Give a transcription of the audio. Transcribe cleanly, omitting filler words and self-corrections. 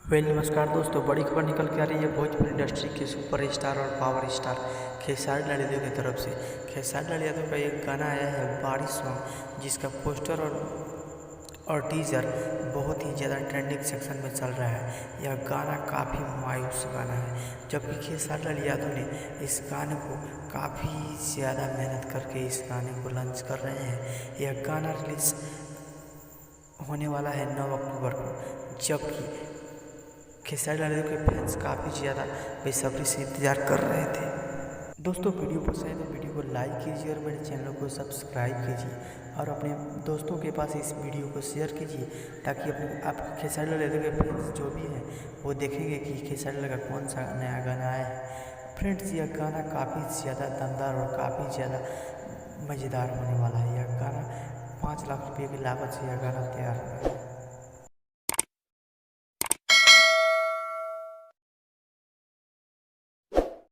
नमस्कार दोस्तों, बड़ी खबर निकल के आ रही है भोजपुरी इंडस्ट्री के सुपर स्टार और पावर स्टार खेसारी लाल यादव की तरफ से। खेसारी लाल यादव का एक गाना आया है बारिश सॉन्ग, जिसका पोस्टर और टीजर बहुत ही ज़्यादा ट्रेंडिंग सेक्शन में चल रहा है। यह गाना काफ़ी मायूस गाना है, जबकि खेसारी लाल यादव ने इस गाने को काफ़ी ज़्यादा मेहनत करके इस गाने को लॉन्च कर रहे हैं। यह गाना रिलीज होने वाला है 9 अक्टूबर को, जबकि खेसारी लाल यादव के फैंस काफ़ी ज़्यादा बेसब्री से इंतजार कर रहे थे। दोस्तों, वीडियो पसंद है तो वीडियो को लाइक कीजिए और मेरे चैनल को सब्सक्राइब कीजिए और अपने दोस्तों के पास इस वीडियो को शेयर कीजिए, ताकि आप खेसारी लाल यादव के फैंस जो भी हैं वो देखेंगे कि खेसारी लाल का कौन सा नया गाना आया है। फ्रेंड्स, यह गाना काफ़ी ज़्यादा दमदार और काफ़ी ज़्यादा मज़ेदार होने वाला है। यह गाना 5 लाख रुपये की लागत से यह गाना तैयार हुआ है।